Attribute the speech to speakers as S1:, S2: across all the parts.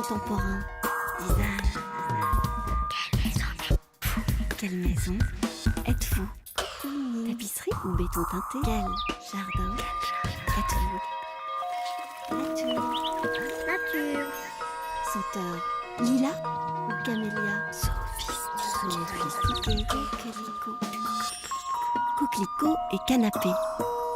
S1: contemporain. Design. Quelle maison êtes-vous? Tapisserie ou béton teinté? Quel jardin êtes-vous? Nature. Senteur lilas ou camélia? Sophistiqué. Coquelicot et canapé.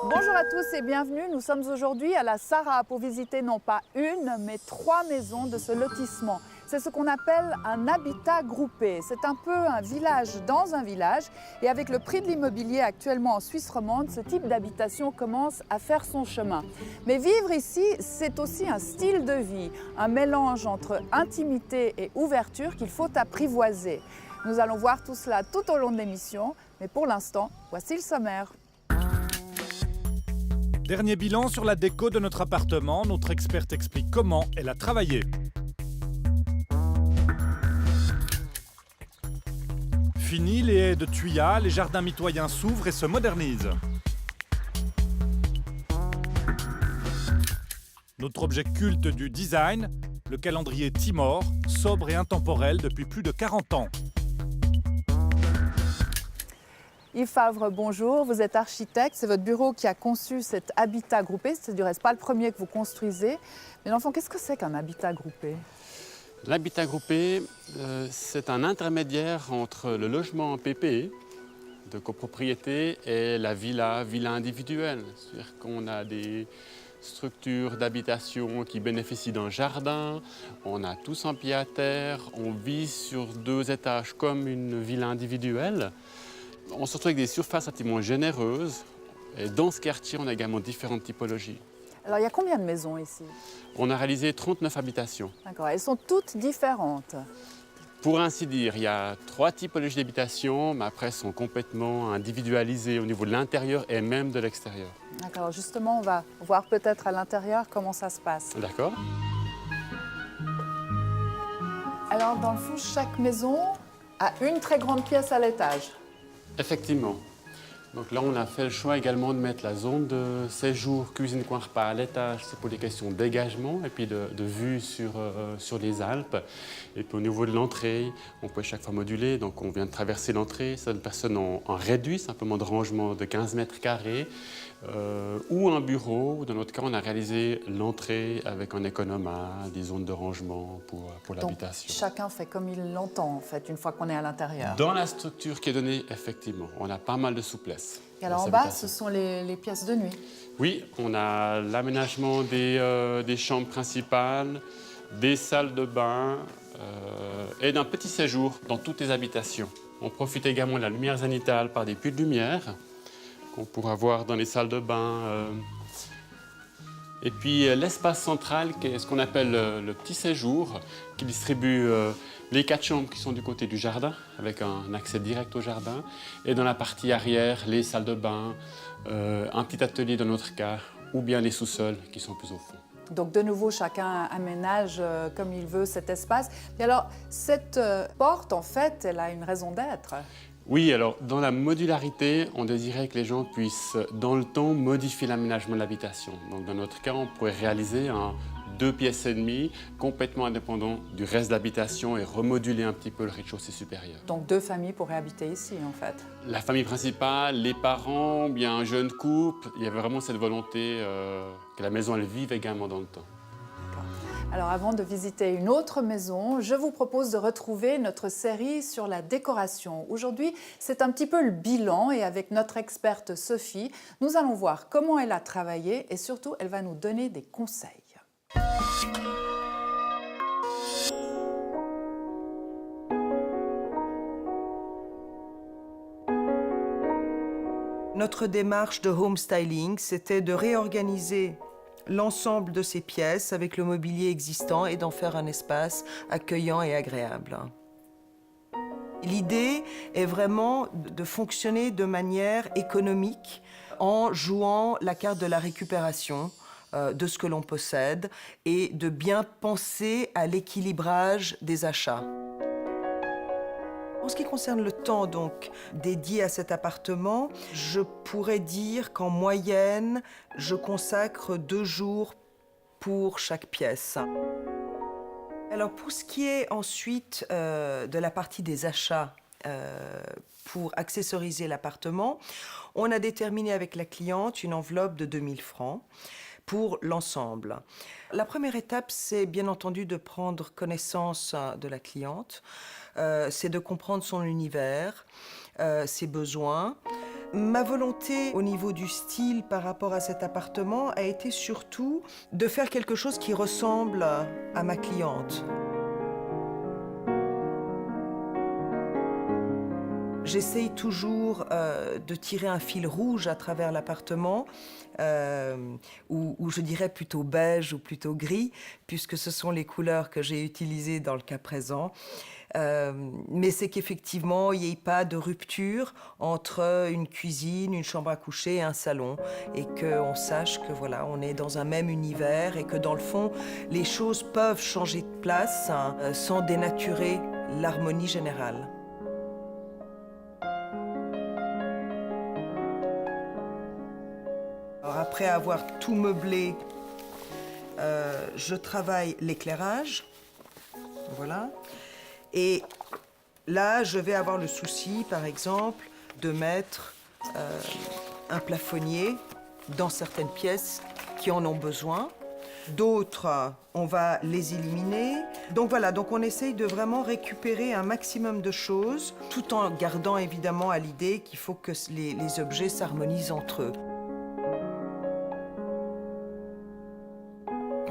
S2: Bonjour à tous et bienvenue. Nous sommes aujourd'hui à la Sarraz pour visiter non pas une, mais 3 maisons de ce lotissement. C'est ce qu'on appelle un habitat groupé. C'est un peu un village dans un village. Et avec le prix de l'immobilier actuellement en Suisse romande, ce type d'habitation commence à faire son chemin. Mais vivre ici, c'est aussi un style de vie, un mélange entre intimité et ouverture qu'il faut apprivoiser. Nous allons voir tout cela tout au long de l'émission. Mais pour l'instant, voici le sommaire.
S3: Dernier bilan sur la déco de notre appartement. Notre experte explique comment elle a travaillé. Fini les haies de tuyas, les jardins mitoyens s'ouvrent et se modernisent. Notre objet culte du design, le calendrier Timor, sobre et intemporel depuis plus de 40 ans.
S2: Yves Favre, bonjour. Vous êtes architecte. C'est votre bureau qui a conçu cet habitat groupé. C'est du reste pas le premier que vous construisez. Mais l'enfant, qu'est-ce que c'est qu'un habitat groupé?
S4: L'habitat groupé, c'est un intermédiaire entre le logement en PPE, de copropriété, et la villa individuelle. C'est-à-dire qu'on a des structures d'habitation qui bénéficient d'un jardin, on a tous un pied à terre, on vit sur 2 étages comme une villa individuelle. On se retrouve avec des surfaces relativement généreuses. Et dans ce quartier, on a également différentes typologies.
S2: Alors, il y a combien de maisons ici?
S4: On a réalisé 39 habitations.
S2: D'accord. Elles sont toutes différentes.
S4: Pour ainsi dire, il y a 3 typologies d'habitations, mais après, elles sont complètement individualisées au niveau de l'intérieur et même de l'extérieur.
S2: D'accord. Justement, on va voir peut-être à l'intérieur comment ça se passe.
S4: D'accord.
S2: Alors, dans le fond, chaque maison a une très grande pièce à l'étage.
S4: Effectivement. Donc là, on a fait le choix également de mettre la zone de séjour, cuisine, coin, repas à l'étage. C'est pour des questions de dégagement et puis de vue sur les Alpes. Et puis au niveau de l'entrée, on peut chaque fois moduler. Donc on vient de traverser l'entrée. C'est une personne en réduit, simplement de rangement de 15 mètres carrés. Ou un bureau. Dans notre cas, on a réalisé l'entrée avec un économa, des zones de rangement pour l'habitation.
S2: Chacun fait comme il l'entend, en fait, une fois qu'on est à l'intérieur.
S4: Dans la structure qui est donnée, effectivement, on a pas mal de souplesse.
S2: Et alors en bas, ce sont les pièces de nuit.
S4: Oui, on a l'aménagement des chambres principales, des salles de bain et d'un petit séjour dans toutes les habitations. On profite également de la lumière zénithale par des puits de lumière qu'on pourra voir dans les salles de bain. Et puis l'espace central, qui est ce qu'on appelle le petit séjour, qui distribue les 4 chambres qui sont du côté du jardin, avec un accès direct au jardin. Et dans la partie arrière, les salles de bain, un petit atelier dans notre cas, ou bien les sous-sols qui sont plus au fond.
S2: Donc de nouveau, chacun aménage comme il veut cet espace. Et alors, cette porte, en fait, elle a une raison d'être.
S4: Oui, alors dans la modularité, on désirait que les gens puissent, dans le temps, modifier l'aménagement de l'habitation. Donc dans notre cas, on pourrait réaliser un 2 pièces et demie, complètement indépendant du reste de l'habitation et remoduler un petit peu le rez-de-chaussée supérieur.
S2: Donc 2 familles pourraient habiter ici, en fait.
S4: La famille principale, les parents, bien un jeune couple, il y avait vraiment cette volonté que la maison elle vive également dans le temps.
S2: Alors avant de visiter une autre maison, je vous propose de retrouver notre série sur la décoration. Aujourd'hui, c'est un petit peu le bilan et avec notre experte Sophie, nous allons voir comment elle a travaillé et surtout, elle va nous donner des conseils.
S5: Notre démarche de home styling, c'était de réorganiser l'ensemble de ces pièces avec le mobilier existant et d'en faire un espace accueillant et agréable. L'idée est vraiment de fonctionner de manière économique en jouant la carte de la récupération de ce que l'on possède et de bien penser à l'équilibrage des achats. En ce qui concerne le temps donc dédié à cet appartement, je pourrais dire qu'en moyenne, je consacre 2 jours pour chaque pièce. Alors pour ce qui est ensuite de la partie des achats pour accessoriser l'appartement, on a déterminé avec la cliente une enveloppe de 2000 francs pour l'ensemble. La première étape, c'est bien entendu de prendre connaissance de la cliente, c'est de comprendre son univers, ses besoins. Ma volonté au niveau du style par rapport à cet appartement a été surtout de faire quelque chose qui ressemble à ma cliente. J'essaye toujours de tirer un fil rouge à travers l'appartement, ou je dirais plutôt beige ou plutôt gris, puisque ce sont les couleurs que j'ai utilisées dans le cas présent. Mais c'est qu'effectivement, il n'y ait pas de rupture entre une cuisine, une chambre à coucher et un salon, et qu'on sache que voilà, on est dans un même univers et que dans le fond, les choses peuvent changer de place sans dénaturer l'harmonie générale. Alors après avoir tout meublé, je travaille l'éclairage, voilà. Et là, je vais avoir le souci, par exemple, de mettre un plafonnier dans certaines pièces qui en ont besoin. D'autres, on va les éliminer. Donc voilà, donc on essaye de vraiment récupérer un maximum de choses, tout en gardant évidemment à l'idée qu'il faut que les objets s'harmonisent entre eux.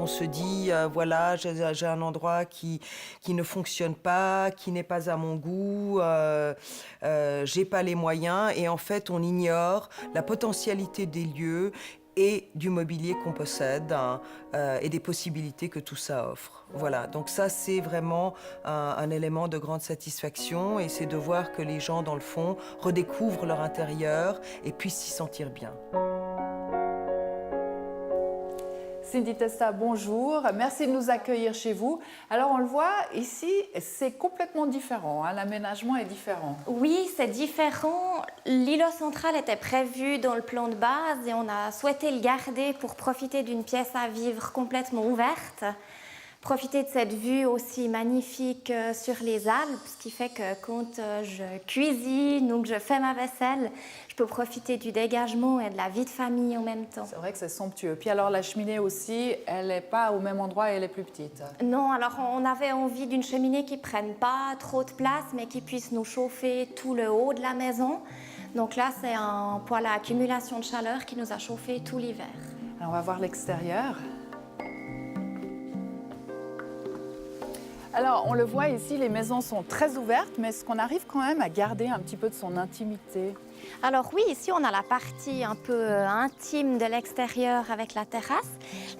S5: On se dit, voilà, j'ai un endroit qui ne fonctionne pas, qui n'est pas à mon goût, j'ai pas les moyens, et en fait, on ignore la potentialité des lieux et du mobilier qu'on possède et des possibilités que tout ça offre. Voilà, donc ça, c'est vraiment un élément de grande satisfaction, et c'est de voir que les gens, dans le fond, redécouvrent leur intérieur et puissent s'y sentir bien.
S2: Cindy Testa, bonjour. Merci de nous accueillir chez vous. Alors, on le voit ici, c'est complètement différent. Hein, l'aménagement est différent.
S6: Oui, c'est différent. L'îlot central était prévu dans le plan de base et on a souhaité le garder pour profiter d'une pièce à vivre complètement ouverte. Profiter de cette vue aussi magnifique sur les Alpes, ce qui fait que quand je cuisine ou que je fais ma vaisselle, je peux profiter du dégagement et de la vie de famille en même temps.
S2: C'est vrai que c'est somptueux. Puis alors la cheminée aussi, elle n'est pas au même endroit et elle est plus petite.
S6: Non, alors on avait envie d'une cheminée qui ne prenne pas trop de place, mais qui puisse nous chauffer tout le haut de la maison. Donc là, c'est un poêle à accumulation de chaleur qui nous a chauffé tout l'hiver.
S2: Alors on va voir l'extérieur. Alors, on le voit ici, les maisons sont très ouvertes, mais est-ce qu'on arrive quand même à garder un petit peu de son intimité?
S6: Alors oui, ici on a la partie un peu intime de l'extérieur avec la terrasse.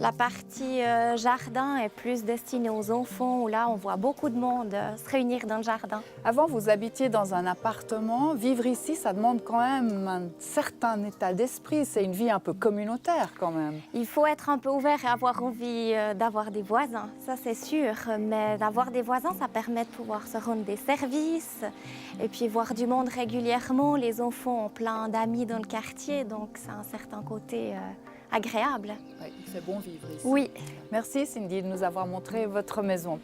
S6: La partie jardin est plus destinée aux enfants, où là on voit beaucoup de monde se réunir dans le jardin.
S2: Avant, vous habitiez dans un appartement. Vivre ici, ça demande quand même un certain état d'esprit. C'est une vie un peu communautaire quand même.
S6: Il faut être un peu ouvert et avoir envie d'avoir des voisins, ça c'est sûr. Mais d'avoir des voisins, ça permet de pouvoir se rendre des services et puis voir du monde régulièrement. Les enfants ont plein d'amis dans le quartier, donc c'est un certain côté agréable.
S2: Oui, il fait bon vivre ici.
S6: Oui.
S2: Merci Cindy de nous avoir montré votre maison.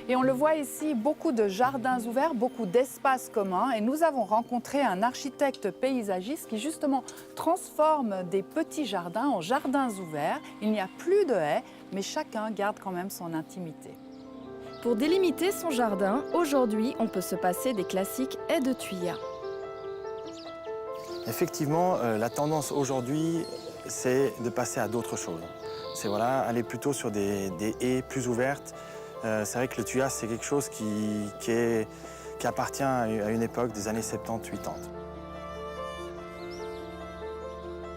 S2: Et on le voit ici, beaucoup de jardins ouverts, beaucoup d'espaces communs. Et nous avons rencontré un architecte paysagiste qui justement transforme des petits jardins en jardins ouverts. Il n'y a plus de haies, mais chacun garde quand même son intimité.
S7: Pour délimiter son jardin, aujourd'hui, on peut se passer des classiques haies de tuyas.
S8: Effectivement, la tendance aujourd'hui, c'est de passer à d'autres choses. C'est voilà, aller plutôt sur des haies plus ouvertes. C'est vrai que le tuya, c'est quelque chose qui appartient à une époque des années 70-80.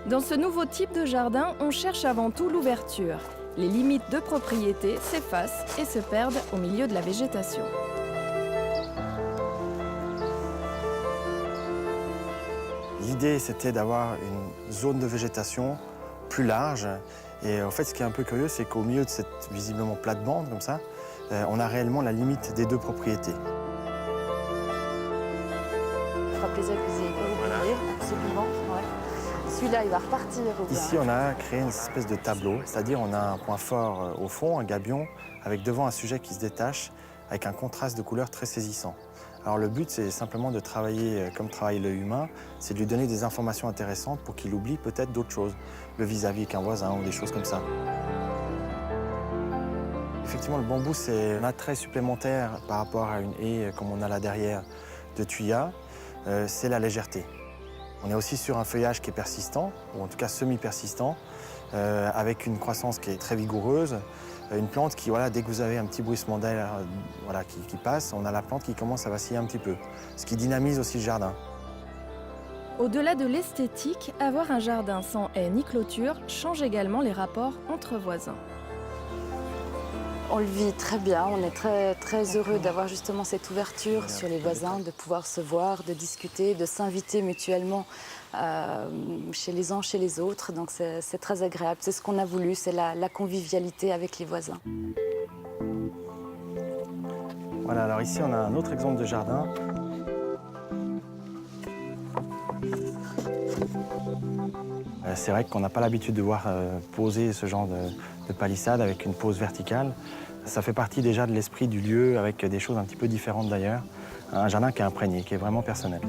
S7: Dans ce nouveau type de jardin, on cherche avant tout l'ouverture. Les limites de propriété s'effacent et se perdent au milieu de la végétation.
S8: L'idée, c'était d'avoir une zone de végétation plus large. Et en fait, ce qui est un peu curieux, c'est qu'au milieu de cette visiblement plate-bande, comme ça, on a réellement la limite des deux propriétés.
S2: Ça fera plaisir que vous ayez pu vous venir, absolument. Ouais. celui-là, il va repartir ou bien?
S8: Ici, on a créé une espèce de tableau, c'est-à-dire on a un point fort au fond, un gabion, avec devant un sujet qui se détache, avec un contraste de couleurs très saisissant. Alors le but, c'est simplement de travailler comme travaille l'œil humain, c'est de lui donner des informations intéressantes pour qu'il oublie peut-être d'autres choses, le vis-à-vis avec un voisin ou des choses comme ça. Effectivement, le bambou, c'est un attrait supplémentaire par rapport à une haie comme on a là derrière de tuya, c'est la légèreté. On est aussi sur un feuillage qui est persistant, ou en tout cas semi-persistant, avec une croissance qui est très vigoureuse. Une plante qui, voilà, dès que vous avez un petit bruissement d'air voilà, qui passe, on a la plante qui commence à vaciller un petit peu, ce qui dynamise aussi le jardin.
S7: Au-delà de l'esthétique, avoir un jardin sans haie ni clôture change également les rapports entre voisins.
S9: On le vit très bien, on est très heureux d'avoir justement cette ouverture sur les voisins, de pouvoir se voir, de discuter, de s'inviter mutuellement chez les uns, chez les autres. Donc c'est très agréable, c'est ce qu'on a voulu, c'est la convivialité avec les voisins.
S8: Voilà, alors ici on a un autre exemple de jardin. C'est vrai qu'on n'a pas l'habitude de voir poser ce genre de palissade avec une pose verticale. Ça fait partie déjà de l'esprit du lieu avec des choses un petit peu différentes d'ailleurs. Un jardin qui est imprégné, qui est vraiment personnel.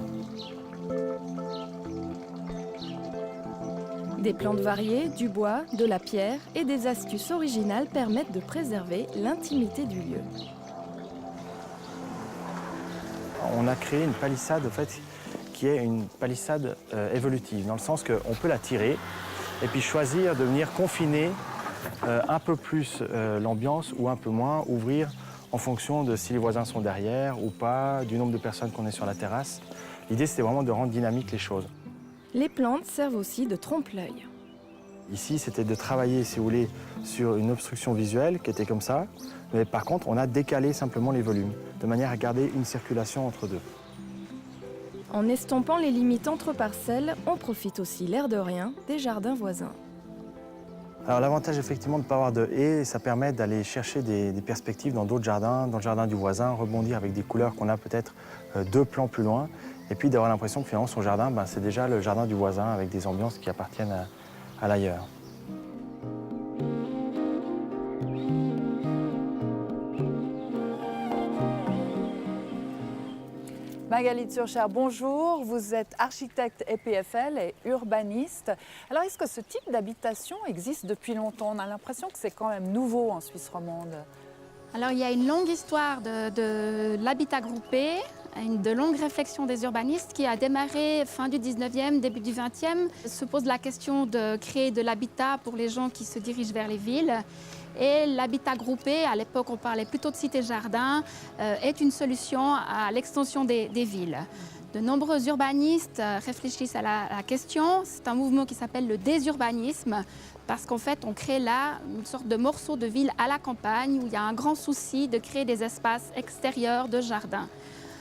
S7: Des plantes variées, du bois, de la pierre et des astuces originales permettent de préserver l'intimité du lieu.
S8: On a créé une palissade en fait, qui est une palissade évolutive, dans le sens qu'on peut la tirer et puis choisir de venir confiner un peu plus l'ambiance ou un peu moins, ouvrir en fonction de si les voisins sont derrière ou pas, du nombre de personnes qu'on est sur la terrasse. L'idée, c'était vraiment de rendre dynamique les choses.
S7: Les plantes servent aussi de trompe-l'œil.
S8: Ici, c'était de travailler, si vous voulez, sur une obstruction visuelle qui était comme ça, mais par contre, on a décalé simplement les volumes, de manière à garder une circulation entre deux.
S7: En estompant les limites entre parcelles, on profite aussi, l'air de rien, des jardins voisins.
S8: Alors l'avantage effectivement de ne pas avoir de haies, ça permet d'aller chercher des perspectives dans d'autres jardins, dans le jardin du voisin, rebondir avec des couleurs qu'on a peut-être 2 plans plus loin, et puis d'avoir l'impression que finalement son jardin, c'est déjà le jardin du voisin avec des ambiances qui appartiennent à l'ailleurs.
S2: Magali Turcher, bonjour. Vous êtes architecte EPFL et urbaniste. Alors, est-ce que ce type d'habitation existe depuis longtemps? On a l'impression que c'est quand même nouveau en Suisse romande.
S10: Alors, il y a une longue histoire de l'habitat groupé, de longues réflexions des urbanistes qui a démarré fin du 19e, début du 20e. Se pose la question de créer de l'habitat pour les gens qui se dirigent vers les villes. Et l'habitat groupé, à l'époque on parlait plutôt de cité-jardin, est une solution à l'extension des villes. De nombreux urbanistes réfléchissent à la question. C'est un mouvement qui s'appelle le désurbanisme, parce qu'en fait on crée là une sorte de morceau de ville à la campagne où il y a un grand souci de créer des espaces extérieurs de jardins.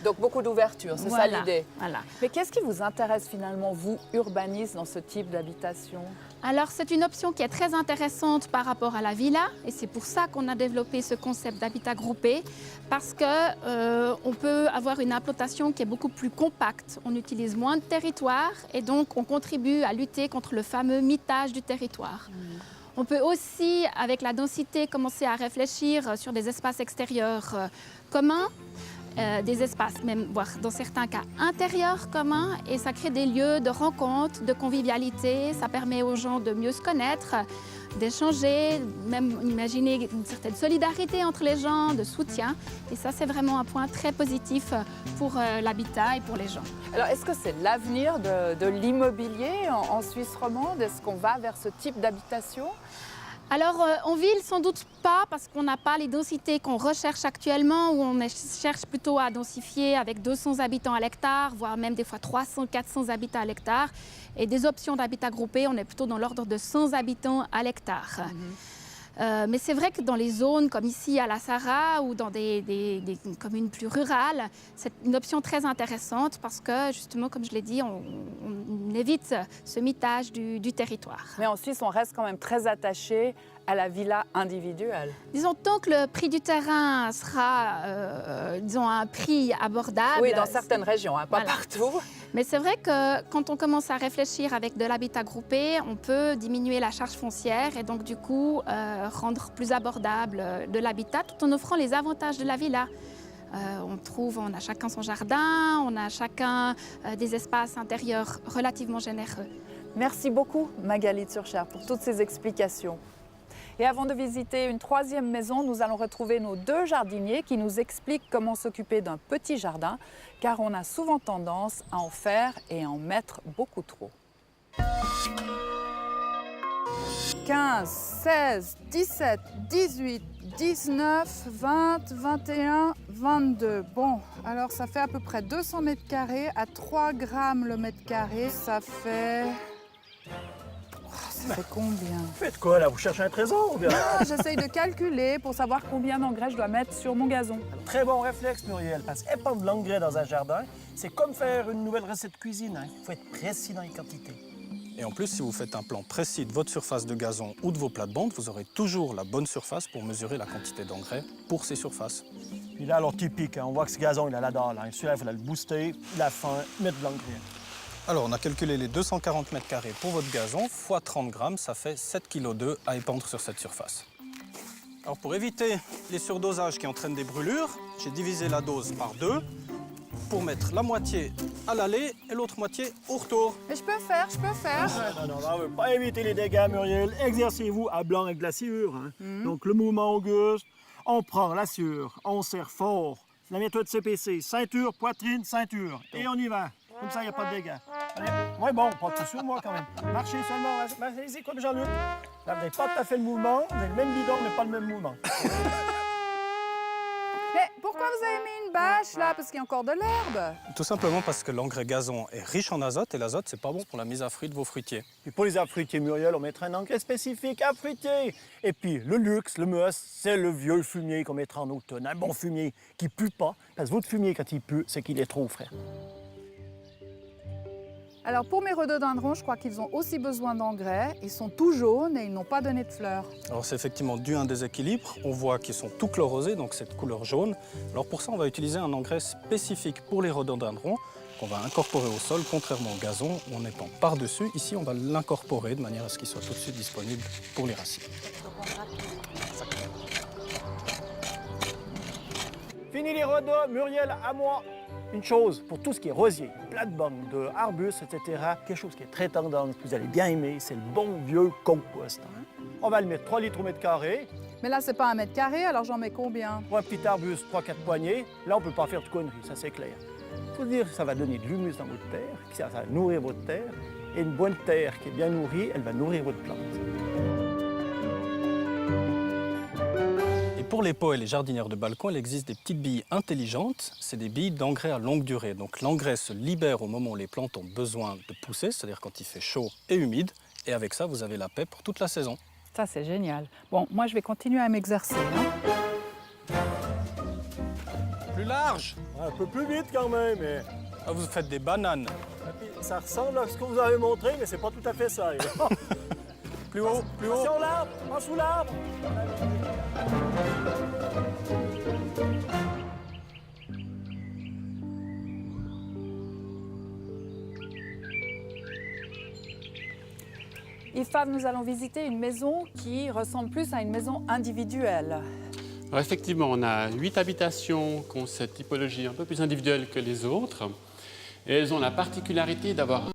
S2: Donc beaucoup d'ouverture, c'est ça l'idée.
S10: Voilà.
S2: Mais qu'est-ce qui vous intéresse finalement, vous, urbanistes, dans ce type d'habitation?
S10: Alors c'est une option qui est très intéressante par rapport à la villa et c'est pour ça qu'on a développé ce concept d'habitat groupé parce qu'on peut avoir une implantation qui est beaucoup plus compacte. On utilise moins de territoire et donc on contribue à lutter contre le fameux mitage du territoire. On peut aussi, avec la densité, commencer à réfléchir sur des espaces extérieurs communs. Des espaces, même voire dans certains cas intérieurs communs, et ça crée des lieux de rencontre, de convivialité, ça permet aux gens de mieux se connaître, d'échanger, même imaginer une certaine solidarité entre les gens, de soutien, et ça c'est vraiment un point très positif pour l'habitat et pour les gens.
S2: Alors est-ce que c'est l'avenir de l'immobilier en Suisse romande? Est-ce qu'on va vers ce type d'habitation?
S10: Alors en ville, sans doute pas, parce qu'on n'a pas les densités qu'on recherche actuellement, où on cherche plutôt à densifier avec 200 habitants à l'hectare, voire même des fois 300, 400 habitants à l'hectare. Et des options d'habitat groupé, on est plutôt dans l'ordre de 100 habitants à l'hectare. Mais c'est vrai que dans les zones comme ici à la Sarraz ou dans des communes plus rurales, c'est une option très intéressante parce que justement, comme je l'ai dit, on évite ce mitage du territoire.
S2: Mais en Suisse, on reste quand même très attaché à la villa individuelle.
S10: Disons, tant que le prix du terrain sera, disons, à un prix abordable.
S2: Oui, dans certaines régions, hein, pas
S10: voilà.
S2: partout.
S10: Mais c'est vrai que quand on commence à réfléchir avec de l'habitat groupé, on peut diminuer la charge foncière et donc du coup rendre plus abordable de l'habitat tout en offrant les avantages de la villa. On a chacun son jardin, on a chacun des espaces intérieurs relativement généreux.
S2: Merci beaucoup Magali de Surcher pour toutes ces explications. Et avant de visiter une troisième maison, nous allons retrouver nos deux jardiniers qui nous expliquent comment s'occuper d'un petit jardin, car on a souvent tendance à en faire et à en mettre beaucoup trop. 15, 16, 17, 18, 19, 20, 21, 22. Bon, alors ça fait à peu près 200 mètres carrés à 3 grammes le mètre carré. Ça fait... Ça fait combien?
S11: Faites quoi là? Vous cherchez un trésor ou bien?
S2: Ah, j'essaye de calculer pour savoir combien d'engrais je dois mettre sur mon gazon.
S11: Très bon réflexe, Muriel, parce qu'épandre de l'engrais dans un jardin, c'est comme faire une nouvelle recette de cuisine. Il faut être précis dans les quantités.
S8: Et en plus, si vous faites un plan précis de votre surface de gazon ou de vos plates-bandes, vous aurez toujours la bonne surface pour mesurer la quantité d'engrais pour ces surfaces.
S11: Il est alors typique, hein. On voit que ce gazon, il a la dalle. Hein. Celui-là, il faut le booster, il a faim, mettre de l'engrais.
S8: Alors, on a calculé les 240 mètres carrés pour votre gazon, fois 30 grammes, ça fait 7,2 kg à épandre sur cette surface. Alors, pour éviter les surdosages qui entraînent des brûlures, j'ai divisé la dose par 2 pour mettre la moitié à l'aller et l'autre moitié au retour.
S2: Mais je peux faire.
S11: Non, on ne veut pas éviter les dégâts, Muriel. Exercez-vous à blanc avec de la sciure. Hein. Donc, le mouvement auguste, on prend la sciure, on serre fort. La méthode de CPC, ceinture, poitrine, ceinture. Et on y va. Comme ça, il n'y a pas de dégâts. Allez. Ouais, bon, pas tout sur moi quand même. Marchez seulement. Allez-y, comme Jean-Luc. Là, vous n'avez pas tout à fait le mouvement. Vous avez le même bidon, mais pas le même mouvement.
S2: Mais pourquoi vous avez mis une bâche là? Parce qu'il y a encore de l'herbe.
S8: Tout simplement parce que l'engrais gazon est riche en azote et l'azote, c'est pas bon pour la mise à fruit de vos fruitiers.
S11: Et pour les arbres fruitiers, Muriel, on mettra un engrais spécifique à fruitier. Et puis, le luxe, le must, c'est le vieux fumier qu'on mettra en automne. Un bon fumier qui pue pas. Parce que votre fumier, quand il pue, c'est qu'il est trop frais.
S2: Alors pour mes rhododendrons, je crois qu'ils ont aussi besoin d'engrais. Ils sont tout jaunes et ils n'ont pas donné de fleurs.
S8: Alors c'est effectivement dû à un déséquilibre. On voit qu'ils sont tout chlorosés, donc cette couleur jaune. Alors pour ça, on va utiliser un engrais spécifique pour les rhododendrons qu'on va incorporer au sol, contrairement au gazon où on épand par-dessus. Ici, on va l'incorporer de manière à ce qu'il soit tout de suite disponible pour les racines.
S11: Fini les rhodos, Muriel, à moi. Une chose, pour tout ce qui est rosier, plate-bandes, arbustes, etc., quelque chose qui est très tendance, que vous allez bien aimer, c'est le bon vieux compost. Hein? On va le mettre 3 litres au mètre carré.
S2: Mais là, c'est pas 1 mètre carré, alors j'en mets combien?
S11: Pour un petit arbuste, 3-4 poignées. Là, on ne peut pas faire de conneries, ça c'est clair. Il faut dire que ça va donner de l'humus dans votre terre, que ça va nourrir votre terre. Et une bonne terre qui est bien nourrie, elle va nourrir votre plante.
S8: Pour les pots et les jardinières de balcon, il existe des petites billes intelligentes. C'est des billes d'engrais à longue durée. Donc l'engrais se libère au moment où les plantes ont besoin de pousser, c'est-à-dire quand il fait chaud et humide. Et avec ça, vous avez la paix pour toute la saison.
S2: Ça, c'est génial. Bon, moi, je vais continuer à m'exercer. Hein.
S8: Plus large.
S11: Un peu plus vite quand même. Mais...
S8: Ah, vous faites des bananes.
S11: Ça ressemble à ce que vous avez montré, mais c'est pas tout à fait ça.
S8: Plus haut, plus haut.
S11: Attention l'arbre, pas sous l'arbre.
S2: IFAV, nous allons visiter une maison qui ressemble plus à une maison individuelle.
S4: Alors effectivement, on a 8 habitations qui ont cette typologie un peu plus individuelle que les autres. Et elles ont la particularité d'avoir